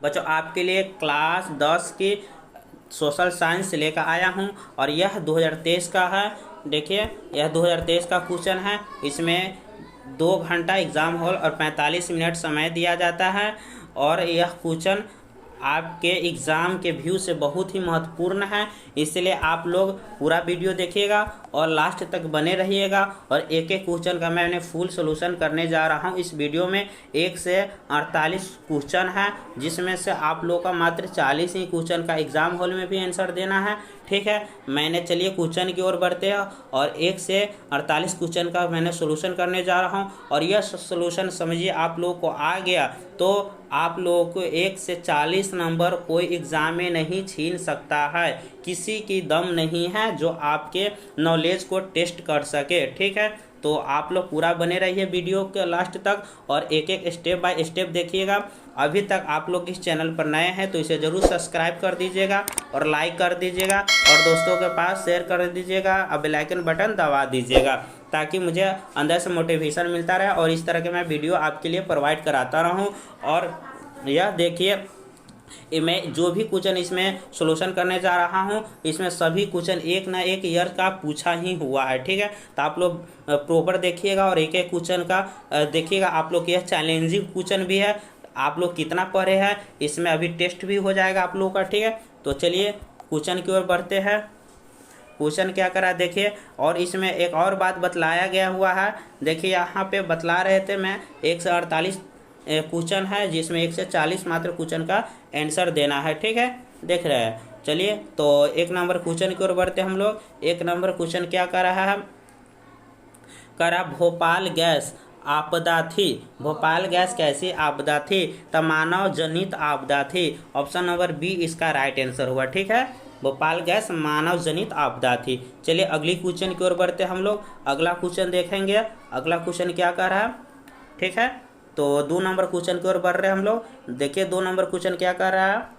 बच्चों आपके लिए क्लास 10 की सोशल साइंस लेकर आया हूं और यह 2023 का है। देखिए यह 2023 का क्वेश्चन है। इसमें 2 घंटा एग्ज़ाम हॉल और 45 मिनट समय दिया जाता है और यह क्वेश्चन आपके एग्ज़ाम के व्यू से बहुत ही महत्वपूर्ण है, इसलिए आप लोग पूरा वीडियो देखिएगा और लास्ट तक बने रहिएगा। और एक एक क्वेश्चन का मैंने फुल सोल्यूशन करने जा रहा हूं। इस वीडियो में 1 से 48 क्वेश्चन है, जिसमें से आप लोग का मात्र 40 ही क्वेश्चन का एग्ज़ाम हॉल में भी आंसर देना है। ठीक है, मैंने चलिए क्वेश्चन की ओर बढ़ते हैं और 1 से 48 क्वेश्चन का मैंने सोल्यूशन करने जा रहा हूं। और यह सोल्यूशन समझिए आप लोगों को आ गया तो आप लोगों को 1 से 40 नंबर कोई एग्ज़ाम में नहीं छीन सकता है। किसी की दम नहीं है जो आपके नॉलेज को टेस्ट कर सके। ठीक है, तो आप लोग पूरा बने रहिए वीडियो के लास्ट तक और एक एक स्टेप बाय स्टेप देखिएगा। अभी तक आप लोग इस चैनल पर नए हैं तो इसे ज़रूर सब्सक्राइब कर दीजिएगा और लाइक कर दीजिएगा और दोस्तों के पास शेयर कर दीजिएगा और बेल आइकन बटन दबा दीजिएगा, ताकि मुझे अंदर से मोटिवेशन मिलता रहे और इस तरह के मैं वीडियो आपके लिए प्रोवाइड कराता रहूं। और यह देखिए मैं जो भी क्वेश्चन इसमें सोल्यूशन करने जा रहा हूं, इसमें सभी क्वेश्चन एक ना एक ईयर का पूछा ही हुआ है। ठीक है, तो आप लोग प्रॉपर देखिएगा और एक एक क्वेश्चन का देखिएगा। आप लोग यह चैलेंजिंग क्वेश्चन भी है, आप लोग कितना पढ़े हैं इसमें अभी टेस्ट भी हो जाएगा आप लोगों का। ठीक है, तो चलिए क्वेश्चन की ओर बढ़ते हैं। क्वेश्चन क्या करा देखिए, और इसमें एक और बात बतलाया गया हुआ है। देखिए यहाँ पे बतला रहे थे मैं 1 से 48 क्वेश्चन है, जिसमें 1 से 40 मात्र क्वेश्चन का आंसर देना है। ठीक है, देख रहे हैं। चलिए तो 1 नंबर क्वेश्चन की ओर बढ़ते हम लोग। 1 नंबर क्वेश्चन क्या कर रहा है, करा भोपाल गैस आपदा थी। भोपाल गैस कैसी आपदा थी, तो मानव जनित आपदा थी। ऑप्शन नंबर बी इसका राइट आंसर हुआ। ठीक है, भोपाल गैस मानव जनित आपदा थी। चलिए अगली क्वेश्चन की ओर बढ़ते हम लोग। अगला क्वेश्चन देखेंगे। अगला क्वेश्चन क्या कर रहा है, ठीक है, तो 2 नंबर क्वेश्चन की ओर बढ़ रहे हैं हम लोग। देखिए 2 नंबर क्वेश्चन क्या कर रहा है,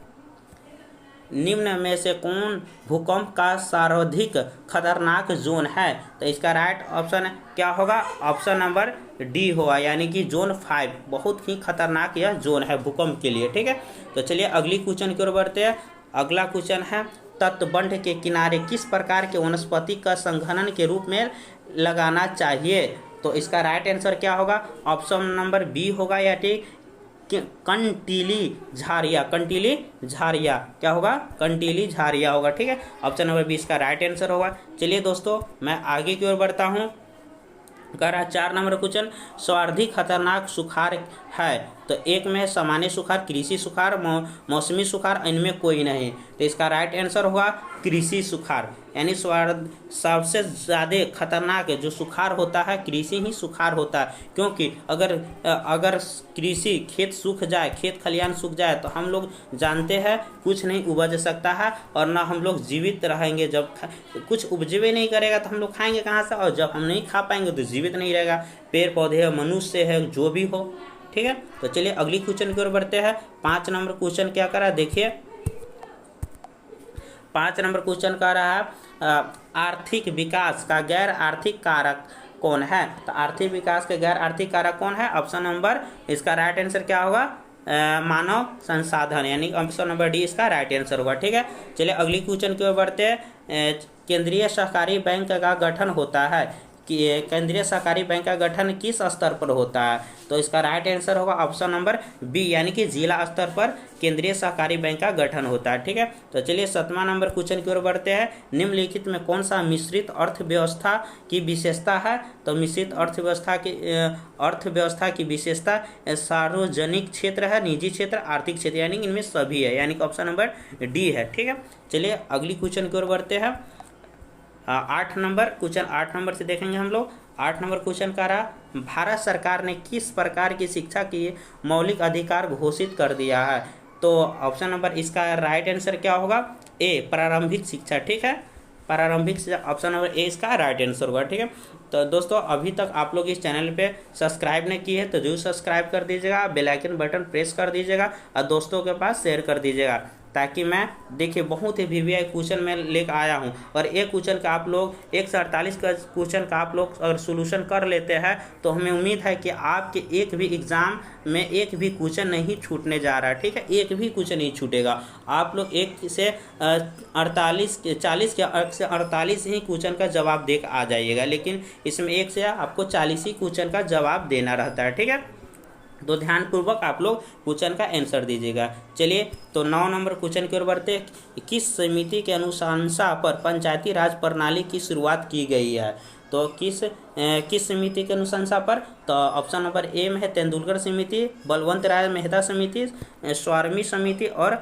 निम्न में से कौन भूकंप का सर्वाधिक खतरनाक जोन है। तो इसका राइट ऑप्शन क्या होगा, ऑप्शन नंबर डी होगा, यानी कि जोन 5 बहुत ही खतरनाक यह जोन है भूकंप के लिए। ठीक है, तो चलिए अगली क्वेश्चन की ओर बढ़ते हैं। अगला क्वेश्चन है, तटबंध के किनारे किस प्रकार के वनस्पति का संघनन के रूप में लगाना चाहिए। तो इसका राइट आंसर क्या होगा, ऑप्शन नंबर बी होगा, या ठीक कंटीली झाड़िया। कंटीली झाड़िया क्या होगा, कंटीली झाड़िया होगा। ठीक है, ऑप्शन नंबर बी इसका राइट आंसर होगा। चलिए दोस्तों मैं आगे की ओर बढ़ता हूँ। कह रहा 4 नंबर क्वेश्चन, सर्वाधिक खतरनाक सुखाड़ है। तो एक में सामान्य सुखाड़, कृषि सुखाड़, मौसमी सुखाड़, इनमें कोई नहीं। तो इसका राइट आंसर होगा कृषि सुखाड़, यानी सबसे ज़्यादा खतरनाक जो सुखाड़ होता है कृषि ही सुखाड़ होता है। क्योंकि अगर कृषि खेत सूख जाए, खेत खलिहान सूख जाए, तो हम लोग जानते हैं कुछ नहीं उपज सकता है और ना हम लोग जीवित रहेंगे। जब कुछ उपजेबे नहीं करेगा तो हम लोग खाएंगे कहाँ से, और जब हम नहीं खा पाएंगे तो जीवित नहीं रहेगा। पेड़ पौधे है, मनुष्य है, जो भी हो। ठीक है, तो चलिए अगली क्वेश्चन की ओर बढ़ते हैं। 5 नंबर क्वेश्चन क्या करा देखिए। 5 नंबर क्वेश्चन कह रहा है, आर्थिक विकास का गैर आर्थिक कारक कौन है। तो आर्थिक विकास के गैर आर्थिक कारक कौन है, ऑप्शन नंबर इसका राइट आंसर क्या होगा, मानव संसाधन, यानी ऑप्शन नंबर डी इसका राइट आंसर होगा। ठीक है, चलिए अगली क्वेश्चन की ओर बढ़ते हैं। केंद्रीय सहकारी बैंक का गठन होता है कि केंद्रीय सहकारी बैंक का गठन किस स्तर पर होता है। तो इसका राइट आंसर होगा ऑप्शन नंबर बी, यानी कि जिला स्तर पर केंद्रीय सहकारी बैंक का गठन होता है। ठीक है, तो चलिए 7वां नंबर क्वेश्चन की ओर बढ़ते हैं। निम्नलिखित में कौन सा मिश्रित अर्थव्यवस्था की विशेषता है। तो मिश्रित अर्थव्यवस्था की विशेषता सार्वजनिक क्षेत्र है, निजी क्षेत्र, आर्थिक क्षेत्र, यानी इनमें सभी है, यानी कि ऑप्शन नंबर डी है। ठीक है, चलिए अगली क्वेश्चन की ओर बढ़ते हैं। 8 नंबर क्वेश्चन, 8 नंबर से देखेंगे हम लोग। 8 नंबर क्वेश्चन का रहा, भारत सरकार ने किस प्रकार की शिक्षा की मौलिक अधिकार घोषित कर दिया है। तो ऑप्शन नंबर इसका राइट आंसर क्या होगा, ए प्रारंभिक शिक्षा। ठीक है, प्रारंभिक शिक्षा, ऑप्शन नंबर ए इसका राइट आंसर होगा। ठीक है, तो दोस्तों अभी तक आप लोग इस चैनल पे सब्सक्राइब नहीं किए हैं तो जरूर सब्सक्राइब कर दीजिएगा, बेल आइकन बटन प्रेस कर दीजिएगा और दोस्तों के पास शेयर कर दीजिएगा, ताकि मैं देखिए बहुत ही वीवीआई क्वेश्चन में लेकर आया हूं। और एक क्वेश्चन का आप लोग 1 से 48 का क्वेश्चन का आप लोग अगर सोल्यूशन कर लेते हैं तो हमें उम्मीद है कि आपके एक भी एग्जाम में एक भी क्वेश्चन नहीं छूटने जा रहा है। ठीक है, एक भी क्वेश्चन नहीं छूटेगा। आप लोग 1 से 48 40 या 1 से 48 ही क्वेश्चन का जवाब दे आ जाइएगा, लेकिन इसमें 1 से आपको 40 ही क्वेश्चन का जवाब देना रहता है। ठीक है, तो ध्यानपूर्वक आप लोग क्वेश्चन का आंसर दीजिएगा। चलिए तो 9 नंबर क्वेश्चन की ओर बढ़ते। किस समिति के अनुशंसा पर पंचायती राज प्रणाली की शुरुआत की गई है? तो किस समिति के अनुशंसा पर? तो ऑप्शन नंबर ए में है तेंदुलकर समिति, बलवंत राय मेहता समिति, स्वामी समिति और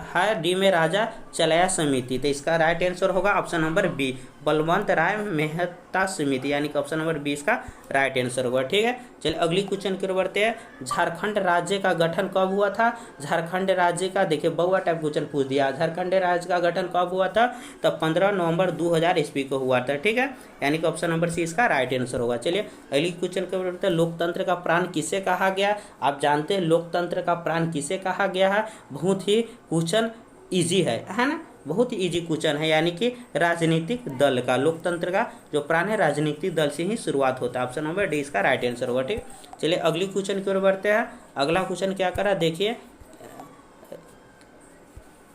है डी में राजा चलया समिति। तो इसका राइट आंसर होगा ऑप्शन नंबर बी, बलवंत राय मेहता समिति, यानी कि ऑप्शन नंबर 20 का राइट आंसर होगा। ठीक है, चलिए अगली क्वेश्चन की ओर बढ़ते हैं। झारखंड राज्य का गठन कब हुआ था? झारखंड राज्य का, देखिए बहुआ टाइप क्वेश्चन पूछ दिया। झारखंड राज्य का गठन कब हुआ था? तब 15 नवंबर 2000 ईस्वी को हुआ था। ठीक है, यानी कि ऑप्शन नंबर सी इसका राइट आंसर होगा। चलिए अगली क्वेश्चन की ओर बढ़ते हैं। लोकतंत्र का प्राण किसे कहा गया? आप जानते हैं लोकतंत्र का प्राण किसे कहा गया है? बहुत ही क्वेश्चन इजी है ना, बहुत ही इजी क्वेश्चन है, यानी कि राजनीतिक दल का, लोकतंत्र का जो प्राण है राजनीतिक दल से ही शुरुआत होता है। ऑप्शन नंबर डी इसका राइट आंसर होगा। ठीक, चलिए अगली क्वेश्चन की ओर बढ़ते हैं। अगला क्वेश्चन क्या करा देखिए,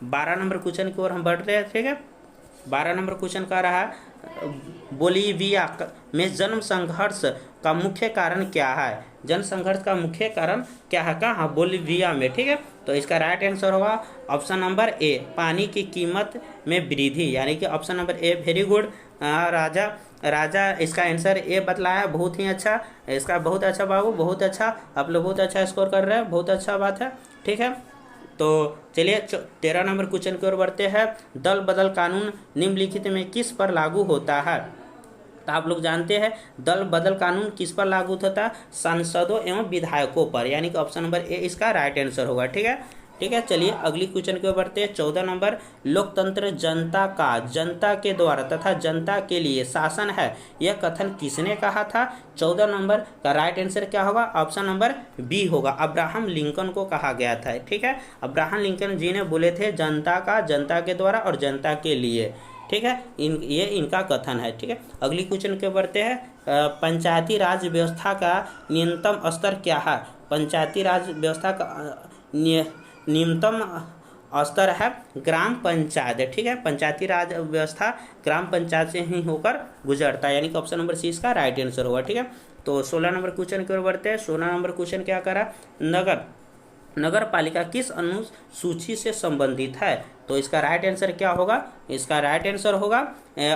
12 नंबर क्वेश्चन की ओर हम बढ़ते हैं। ठीक है, 12 नंबर क्वेश्चन का रहा बोलीविया में जन्म संघर्ष का मुख्य कारण क्या है? जन संघर्ष का मुख्य कारण क्या है? कहाँ? बोलीविया में। ठीक है, तो इसका राइट आंसर होगा ऑप्शन नंबर ए, पानी की कीमत में वृद्धि, यानी कि option number A very good. राजा इसका आंसर ए बतलाया, बहुत ही अच्छा, इसका बहुत अच्छा बाबू, बहुत अच्छा, आप लोग बहुत अच्छा स्कोर कर रहे हैं, बहुत अच्छा बात है। ठीक है, तो चलिए 13 नंबर क्वेश्चन की ओर बढ़ते हैं। दल बदल कानून निम्नलिखित में किस पर लागू होता है? तो आप लोग जानते हैं दल बदल कानून किस पर लागू होता है? सांसदों एवं विधायकों पर, यानी कि ऑप्शन नंबर ए इसका राइट आंसर होगा। ठीक है, चलिए अगली क्वेश्चन की ओर बढ़ते हैं। 14 नंबर, लोकतंत्र जनता का, जनता के द्वारा तथा जनता के लिए शासन है, यह कथन किसने कहा था? 14 नंबर का राइट आंसर क्या होगा? ऑप्शन नंबर बी होगा, अब्राहम लिंकन को कहा गया था। ठीक है, अब्राहम लिंकन जी ने बोले थे जनता का, जनता के द्वारा और जनता के लिए। ठीक है, ये इनका कथन है। ठीक है, अगली क्वेश्चन के बढ़ते हैं। पंचायती राज व्यवस्था का न्यूनतम स्तर क्या है? पंचायती राज व्यवस्था का न्यूनतम स्तर है ग्राम पंचायत। ठीक है, पंचायती राज व्यवस्था ग्राम पंचायत से ही होकर गुजरता है, यानी कि ऑप्शन नंबर सी इसका राइट आंसर होगा। ठीक है, तो 16 नंबर क्वेश्चन की ओर बढ़ते हैं। 16 नंबर क्वेश्चन क्या करा? नगर पालिका किस अनुसूची से संबंधित है? तो इसका राइट आंसर क्या होगा? इसका राइट आंसर होगा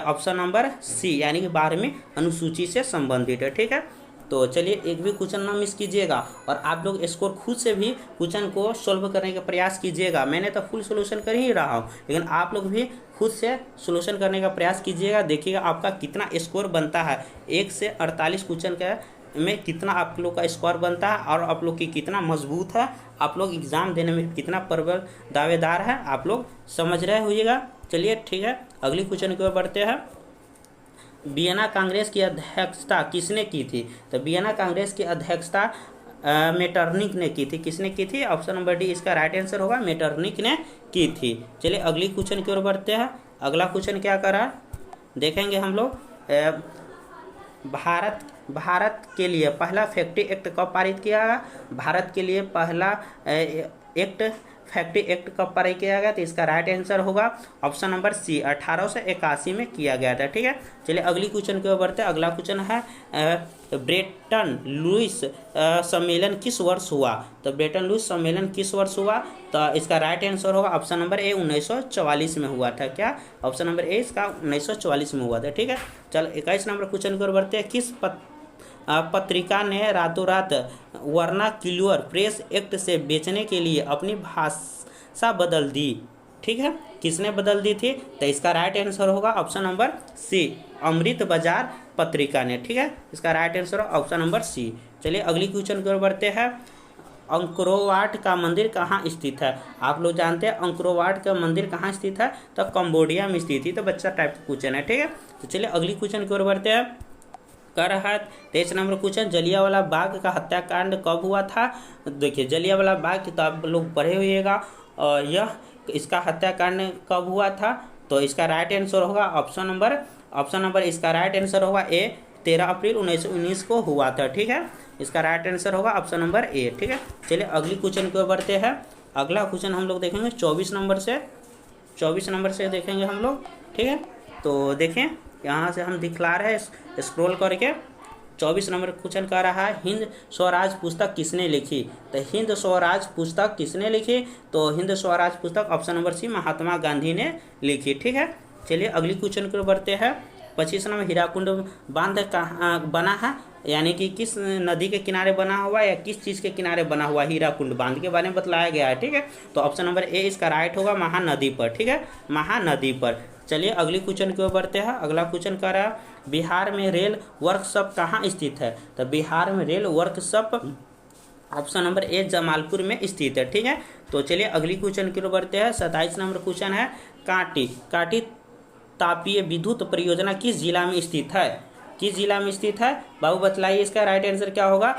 ऑप्शन नंबर सी, यानी कि 12वीं अनुसूची से संबंधित है। ठीक है, तो चलिए एक भी क्वेश्चन ना मिस कीजिएगा और आप लोग स्कोर खुद से भी क्वेश्चन को सोल्व करने का प्रयास कीजिएगा। मैंने तो फुल सोल्यूशन कर ही रहा हूँ, लेकिन आप लोग भी खुद से सोल्यूशन करने का प्रयास कीजिएगा। देखिएगा आपका कितना स्कोर बनता है। 1 से 48 क्वेश्चन का में कितना आप लोग का स्कोर बनता है और आप लोग की कितना मजबूत है, आप लोग एग्जाम देने में कितना प्रबल दावेदार है, आप लोग समझ रहे होइएगा। चलिए ठीक है, अगली क्वेश्चन की ओर बढ़ते हैं। वियना कांग्रेस की अध्यक्षता किसने की थी? तो वियना कांग्रेस की अध्यक्षता मेटरनिक ने की थी। किसने की थी? ऑप्शन नंबर डी इसका राइट आंसर होगा, मेटरनिक ने की थी। चलिए अगली क्वेश्चन की ओर बढ़ते हैं। अगला क्वेश्चन क्या करा देखेंगे हम लोग। भारत के लिए पहला फैक्ट्री एक्ट कब पारित किया गया? भारत के लिए पहला फैक्ट्री एक्ट कब पारित किया गया? तो इसका राइट आंसर होगा ऑप्शन नंबर सी, 1881 में किया गया था। ठीक है, चलिए अगली क्वेश्चन की ओर बढ़ते हैं। अगला क्वेश्चन है ब्रेटन लुइस सम्मेलन किस वर्ष हुआ? तो ब्रेटन लुइस सम्मेलन किस वर्ष हुआ? तो इसका राइट आंसर होगा ऑप्शन नंबर ए, 1944 में हुआ था। क्या? ऑप्शन नंबर ए इसका 1944 में हुआ था। ठीक है, चलो 21 नंबर क्वेश्चन की ओर बढ़ते हैं। किस पत्रिका ने रातों रात वर्नाक्यूलर प्रेस एक्ट से बेचने के लिए अपनी भाषा बदल दी? ठीक है, किसने बदल दी थी? तो इसका राइट आंसर होगा option number C, Amrita Bazar Patrika ने। ठीक है, इसका right answer option number C. चलिए अगली क्वेश्चन की ओर बढ़ते हैं। अंकोरवाट का मंदिर कहाँ स्थित है? आप लोग जानते हैं अंकोरवाट का मंदिर कहाँ स्थित है? तो कंबोडिया में स्थित है। तो बच्चा टाइप का क्वेश्चन है। ठीक है, तो चलिए अगली क्वेश्चन की ओर बढ़ते हैं। कह रहा है 23 नंबर क्वेश्चन, जलियांवाला बाग का हत्याकांड कब हुआ था। देखिए जलियांवाला बाग की तो आप लोग पढ़े होइएगा, और यह इसका हत्याकांड कब हुआ था, तो इसका राइट आंसर होगा ऑप्शन नंबर इसका राइट आंसर होगा ए, 13 अप्रैल 1919 को हुआ था। ठीक है, इसका राइट आंसर होगा ऑप्शन नंबर ए। ठीक है, चलिए अगली क्वेश्चन की ओर बढ़ते हैं। अगला क्वेश्चन हम लोग देखेंगे 24 नंबर से देखेंगे हम लोग। ठीक है, तो देखें यहाँ से हम दिखला रहे हैं स्क्रॉल करके। 24 नंबर क्वेश्चन कह रहा है हिंद स्वराज पुस्तक किसने लिखी। तो हिंद स्वराज पुस्तक किसने लिखी, तो हिंद स्वराज पुस्तक ऑप्शन नंबर सी महात्मा गांधी ने लिखी। ठीक है, चलिए अगली क्वेश्चन की ओर बढ़ते हैं। 25 नंबर हीराकुंड बांध कहाँ बना है, यानी कि किस नदी के किनारे बना हुआ है या किस चीज़ के किनारे बना हुआ हीराकुंड बांध के बारे में बतलाया गया है। ठीक है, तो ऑप्शन नंबर ए इसका राइट होगा महानदी पर। ठीक है, महानदी पर। चलिए अगली क्वेश्चन की ओर बढ़ते हैं। अगला क्वेश्चन कह रहा है बिहार में रेल वर्कशॉप कहाँ स्थित है। तो बिहार में रेल वर्कशॉप ऑप्शन नंबर ए जमालपुर में स्थित है। ठीक है, तो चलिए अगली क्वेश्चन की ओर बढ़ते हैं। 27 नंबर क्वेश्चन है काटी तापीय विद्युत परियोजना किस जिला में स्थित है। किस जिला में स्थित है बाबू बतलाइए, इसका राइट आंसर क्या होगा,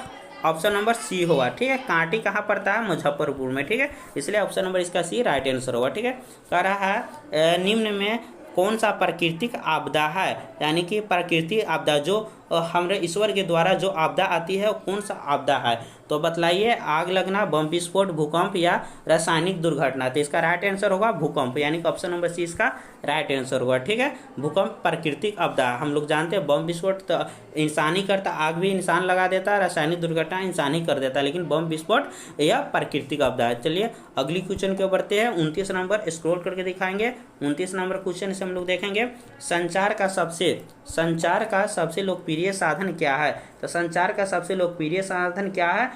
ऑप्शन नंबर सी होगा। ठीक है, कांटी कहाँ पड़ता है, मुजफ्फरपुर में। ठीक है, इसलिए ऑप्शन नंबर इसका सी राइट आंसर होगा। ठीक है, कह रहा है निम्न में कौन सा प्राकृतिक आपदा है, यानी कि प्राकृतिक आपदा जो हमारे ईश्वर के द्वारा जो आपदा आती है वो कौन सा आपदा है, तो बतलाइए आग लगना, बम विस्फोट, भूकंप या रासायनिक दुर्घटना। तो इसका राइट आंसर होगा भूकंप, यानी कि ऑप्शन नंबर सी इसका राइट आंसर होगा। ठीक है, भूकंप प्राकृतिक आपदा हम लोग जानते हैं, बम विस्फोट तो इंसान ही करता, आग भी इंसान लगा देता है, रासायनिक दुर्घटना इंसान ही कर देता है, लेकिन बम विस्फोट यह प्राकृतिक आपदा है। चलिए अगली क्वेश्चन के बढ़ते हैं। 29 नंबर स्क्रॉल करके दिखाएंगे। 29 नंबर क्वेश्चन से हम लोग देखेंगे संचार का सबसे लोकप्रिय साधन क्या है। तो संचार का सबसे लोकप्रिय साधन क्या है,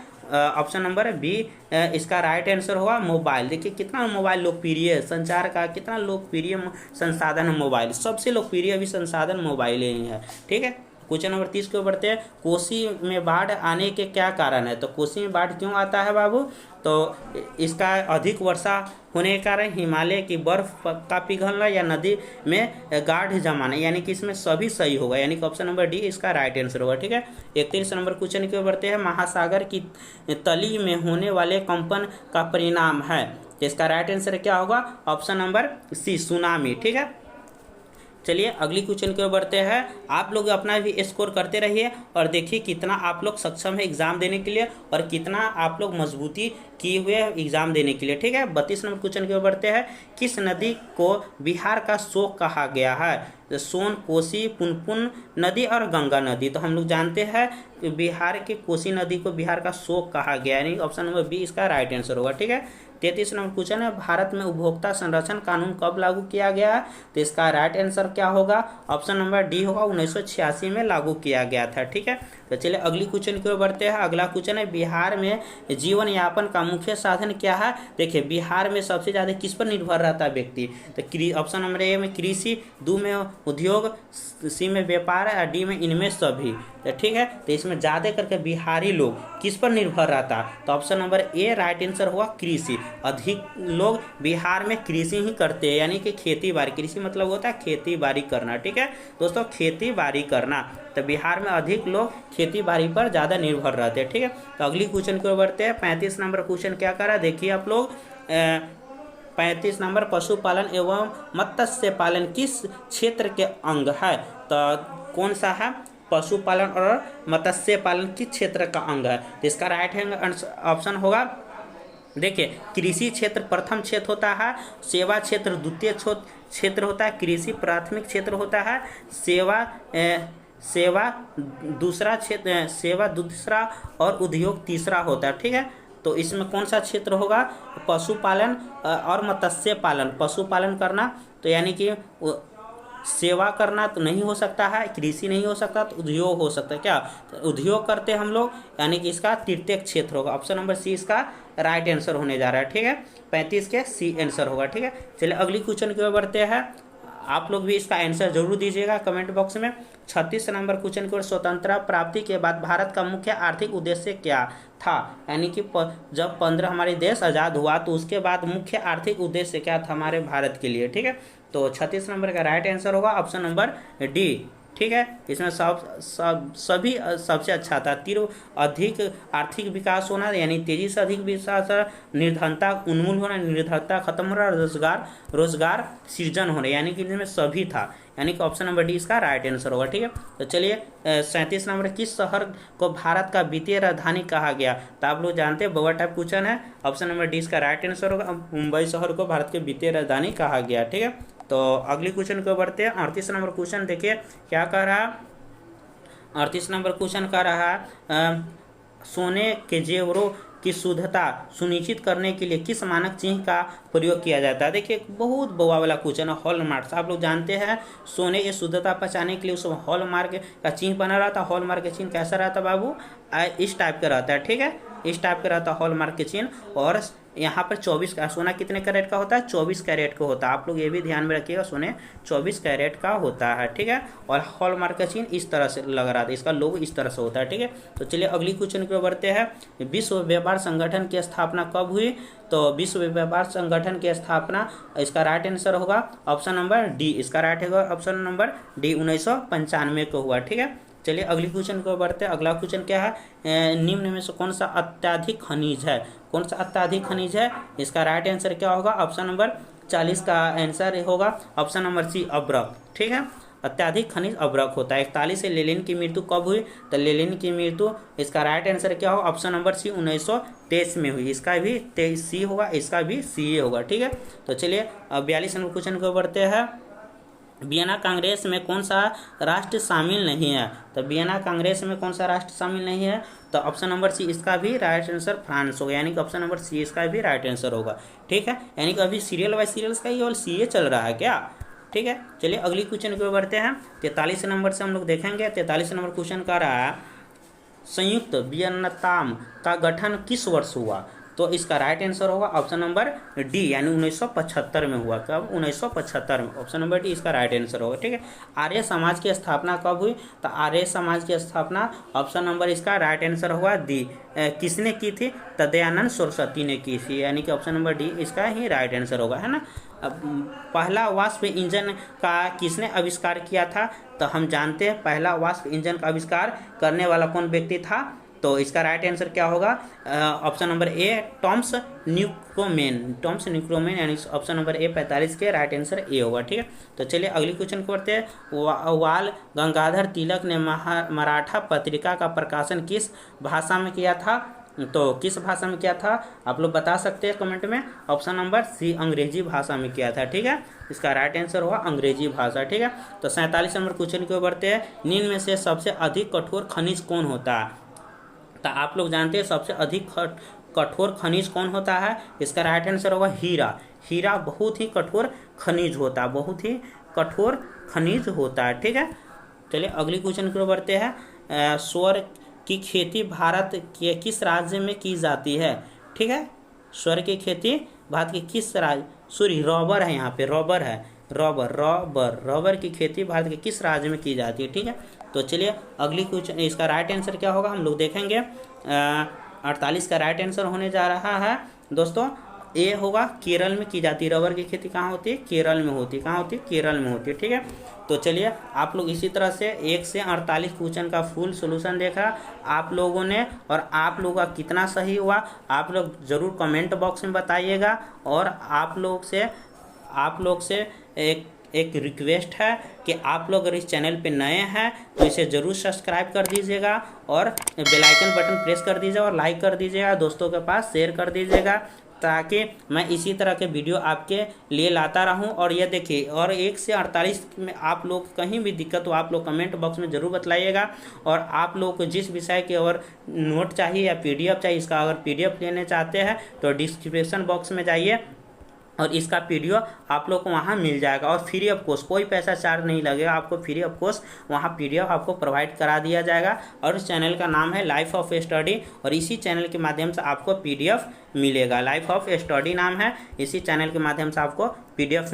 ऑप्शन नंबर बी इसका राइट आंसर होगा मोबाइल। देखिए कितना मोबाइल लोकप्रिय है, संचार का कितना लोकप्रिय संसाधन है मोबाइल, सबसे लोकप्रिय अभी संसाधन मोबाइल ही है। ठीक है, क्वेश्चन नंबर 30 को बढ़ते हैं। कोसी में बाढ़ आने के क्या कारण है। तो कोसी में बाढ़ क्यों आता है बाबू, तो इसका अधिक वर्षा होने के कारण, हिमालय की बर्फ का पिघलना या नदी में गाढ़ जमाना, यानी कि इसमें सभी सही होगा, यानी कि ऑप्शन नंबर डी इसका राइट आंसर होगा। ठीक है, 31 नंबर क्वेश्चन की ओर बढ़ते हैं। महासागर की तली में होने वाले कंपन का परिणाम है, तो इसका राइट आंसर क्या होगा, ऑप्शन नंबर सी सुनामी। ठीक है, चलिए अगली क्वेश्चन की ओर बढ़ते हैं। आप लोग अपना भी स्कोर करते रहिए और देखिए कितना आप लोग सक्षम है एग्जाम देने के लिए और कितना आप लोग मजबूती किए हुए एग्जाम देने के लिए। ठीक है, 32 नंबर क्वेश्चन की ओर बढ़ते हैं। किस नदी को बिहार का शोक कहा गया है। सोन, कोसी, पुनपुन नदी और गंगा नदी। तो हम लोग जानते हैं कि बिहार की कोसी नदी को बिहार का शोक कहा गया है, यानी ऑप्शन नंबर बी इसका राइट आंसर होगा। ठीक है, 33 नंबर क्वेश्चन है भारत में उपभोक्ता संरक्षण कानून कब लागू किया गया है। तो इसका राइट आंसर क्या होगा, ऑप्शन नंबर डी होगा, 1986 में लागू किया गया था। ठीक है, तो चलिए अगली क्वेश्चन की ओर बढ़ते हैं। अगला क्वेश्चन है बिहार में जीवन यापन का मुख्य साधन क्या है। देखिए बिहार में सबसे ज़्यादा किस पर निर्भर रहता है व्यक्ति, तो ऑप्शन नंबर ए में कृषि, 2 में उद्योग, सी में व्यापार और डी में इनमें सभी। तो ठीक है, तो इसमें ज़्यादा करके बिहारी लोग किस पर निर्भर रहता है, तो ऑप्शन नंबर ए राइट आंसर होगा कृषि। अधिक लोग बिहार में कृषि ही करते हैं, यानी कि खेती बाड़ी, कृषि मतलब होता है खेती बाड़ी करना। ठीक है दोस्तों, खेती बाड़ी करना, तो बिहार में अधिक लोग खेती बाड़ी पर ज़्यादा निर्भर रहते हैं। ठीक है, तो अगली क्वेश्चन की ओर बढ़ते हैं। 35 नंबर क्वेश्चन क्या करा, देखिए आप लोग 35 नंबर पशुपालन एवं मत्स्य पालन किस क्षेत्र के अंग है। तो कौन सा है, पशुपालन और मत्स्य पालन किस क्षेत्र का अंग है। तो इसका राइट हैंड ऑप्शन होगा, देखिए कृषि क्षेत्र प्रथम क्षेत्र होता है, सेवा क्षेत्र द्वितीय क्षेत्र होता है, कृषि प्राथमिक क्षेत्र होता है, सेवा दूसरा क्षेत्र, सेवा दूसरा और उद्योग तीसरा होता है। ठीक है, तो इसमें कौन सा क्षेत्र होगा, पशुपालन और मत्स्य पालन, पशुपालन करना तो यानी कि सेवा करना तो नहीं हो सकता है, कृषि नहीं हो सकता, तो उद्योग हो सकता है। क्या तो उद्योग करते हैं हम लोग, यानी कि इसका तृतीय क्षेत्र होगा, ऑप्शन नंबर सी इसका राइट आंसर होने जा रहा है। ठीक है, 35 के सी आंसर होगा। ठीक है, चलिए अगली क्वेश्चन की ओर बढ़ते हैं। आप लोग भी इसका आंसर जरूर दीजिएगा कमेंट बॉक्स में। 36 नंबर क्वेश्चन की ओर, स्वतंत्रता प्राप्ति के बाद भारत का मुख्य आर्थिक उद्देश्य क्या था, यानी कि जब 15 हमारे देश आज़ाद हुआ तो उसके बाद मुख्य आर्थिक उद्देश्य क्या था हमारे भारत के लिए। ठीक है, तो 36 नंबर का राइट आंसर होगा ऑप्शन नंबर डी, ठीक है। इसमें सभी सबसे अच्छा था। तीव्र अधिक आर्थिक विकास होना, यानी तेजी से अधिक विकास, निर्धनता उन्मूलन होना, निर्धनता खत्म होना, रोजगार सृजन होना, यानी कि इसमें सभी था, यानी कि ऑप्शन नंबर डी इसका राइट आंसर होगा। ठीक है, तो चलिए 37 नंबर, किस शहर को भारत का वित्तीय राजधानी कहा गया? तो आप लोग जानते हैं, बड़ा टाइप क्वेश्चन है, ऑप्शन नंबर डी इसका राइट आंसर होगा। मुंबई शहर को भारत के वित्तीय राजधानी कहा गया। ठीक है, तो अगले क्वेश्चन को बढ़ते हैं। 38 नंबर क्वेश्चन देखिए क्या कह रहा है। 38 नंबर क्वेश्चन कह रहा है सोने के जेवरों की शुद्धता सुनिश्चित करने के लिए किस मानक चिन्ह का प्रयोग किया जाता है? देखिए बहुत बउआ वाला क्वेश्चन है, हॉलमार्क। आप लोग जानते हैं सोने की शुद्धता पहचानने के लिए उस हॉलमार्क का चिन्ह बना रहता है। हॉलमार्क का चिन्ह कैसा रहता है बाबू? इस टाइप का रहता है। ठीक है, इस टाइप का रहता है हॉलमार्क के चिन्ह। और यहाँ पर 24 का सोना कितने कैरेट का होता है? 24 कैरेट का होता है। आप लोग ये भी ध्यान में रखिएगा, सोने 24 कैरेट का होता है। ठीक है, और हॉलमार्क का चिन्ह इस तरह से लग रहा था, इसका लोगो इस तरह से होता है। ठीक है, तो चलिए अगली क्वेश्चन की ओर बढ़ते हैं। विश्व व्यापार संगठन की स्थापना कब हुई? तो विश्व व्यापार संगठन की स्थापना, इसका राइट आंसर होगा ऑप्शन नंबर डी, इसका राइट होगा ऑप्शन नंबर डी, 1995 को हुआ। ठीक है, चलिए अगली क्वेश्चन को बढ़ते हैं। अगला क्वेश्चन क्या है? निम्न में से कौन सा अत्यधिक खनिज है? कौन सा अत्यधिक खनिज है? इसका राइट आंसर क्या होगा? ऑप्शन नंबर 40 का आंसर होगा ऑप्शन नंबर सी, अब्रक। ठीक है, अत्यधिक खनिज अब्रक होता है। 41 से लेनिन की मृत्यु कब हुई? तो लेनिन की मृत्यु, इसका राइट आंसर क्या होगा? ऑप्शन नंबर सी, 1923 में हुई। इसका भी 23 सी होगा, इसका भी सी होगा। ठीक है, तो चलिए 42 नंबर क्वेश्चन को बढ़ते हैं। वियना कांग्रेस में कौन सा राष्ट्र शामिल नहीं है? तो वियना कांग्रेस में कौन सा राष्ट्र शामिल नहीं है? तो ऑप्शन नंबर सी, इसका भी राइट आंसर फ्रांस होगा, यानी कि ऑप्शन नंबर सी इसका भी राइट आंसर होगा। ठीक है, यानी कि अभी सीरियल बाय सीरियल्स का ये सी चल रहा है क्या? ठीक है, चलिए अगली क्वेश्चन की ओर बढ़ते हैं। 43 नंबर से हम लोग देखेंगे। 43 नंबर क्वेश्चन का रहा है संयुक्त वियतनाम का गठन किस वर्ष हुआ? तो इसका राइट आंसर होगा ऑप्शन नंबर डी, यानी 1975 में हुआ। कब? 1975 में, ऑप्शन नंबर डी इसका राइट आंसर होगा। ठीक है, आर्य समाज की स्थापना कब हुई? तो आर्य समाज की स्थापना, ऑप्शन नंबर इसका राइट आंसर होगा डी। किसने की थी? तो दयानंद सरस्वती ने की थी, यानी कि ऑप्शन नंबर डी इसका ही राइट आंसर होगा, है ना। अब पहला वाष्प इंजन का किसने आविष्कार किया था? तो हम जानते हैं पहला वाष्प इंजन का आविष्कार करने वाला कौन व्यक्ति था? तो इसका राइट आंसर क्या होगा? ऑप्शन नंबर ए, टॉमस न्यूक्रोमेन, यानी ऑप्शन नंबर ए 45 के राइट आंसर ए होगा। ठीक है, तो चलिए अगली क्वेश्चन को पढ़ते हैं। बाल गंगाधर तिलक ने मराठा पत्रिका का प्रकाशन किस भाषा में किया था? तो किस भाषा में किया था? आप लोग बता सकते हैं कमेंट में। ऑप्शन नंबर सी, अंग्रेजी भाषा में किया था। ठीक है, इसका राइट आंसर होगा अंग्रेजी भाषा। ठीक है, तो 47 नंबर क्वेश्चन की ओर बढ़ते हैं। निम्न में से सबसे अधिक कठोर खनिज कौन होता है? तो आप लोग जानते हैं सबसे अधिक कठोर खनिज कौन होता है? इसका राइट आंसर होगा हीरा। हीरा बहुत ही कठोर खनिज होता है, बहुत ही कठोर खनिज होता है। ठीक है, चलिए अगली क्वेश्चन की ओर बढ़ते हैं। स्वर की खेती भारत के किस राज्य में की जाती है? ठीक है, स्वर की खेती भारत के किस राज्य, सॉरी रबर है, यहाँ पे रबर है, रबर की खेती भारत के किस राज्य में की जाती है? ठीक है, तो चलिए अगली क्वेश्चन, इसका राइट आंसर क्या होगा हम लोग देखेंगे। 48 का राइट आंसर होने जा रहा है दोस्तों, ए होगा, केरल में की जाती है। रबर की खेती कहाँ होती है? केरल में होती है। कहाँ होती है? केरल में होती है। ठीक है, तो चलिए आप लोग इसी तरह से 1 से 48 क्वेश्चन का फुल सोल्यूशन देखा आप लोगों ने, और आप लोगों का कितना सही हुआ आप लोग ज़रूर कमेंट बॉक्स में बताइएगा। और आप लोग से एक रिक्वेस्ट है कि आप लोग अगर इस चैनल पे नए हैं तो इसे ज़रूर सब्सक्राइब कर दीजिएगा, और बेल आइकन बटन प्रेस कर दीजिएगा, और लाइक कर दीजिएगा, दोस्तों के पास शेयर कर दीजिएगा, ताकि मैं इसी तरह के वीडियो आपके लिए लाता रहूं। और ये देखिए, और 1 से 48 में आप लोग कहीं भी दिक्कत हो आप लोग कमेंट बॉक्स में ज़रूर बतलाइएगा। और आप लोग को जिस विषय के और नोट चाहिए या PDF चाहिए, इसका अगर PDF लेने चाहते हैं तो डिस्क्रिप्शन बॉक्स में जाइए, और इसका PDF आप लोग को वहाँ मिल जाएगा। और फ्री ऑफ कॉस्ट, कोई पैसा चार्ज नहीं लगेगा आपको, फ्री ऑफ कॉस्ट वहाँ PDF आपको प्रोवाइड करा दिया जाएगा। और इस चैनल का नाम है लाइफ ऑफ स्टडी, और इसी चैनल के माध्यम से आपको PDF मिलेगा। लाइफ ऑफ स्टडी नाम है, इसी चैनल के माध्यम से आपको PDF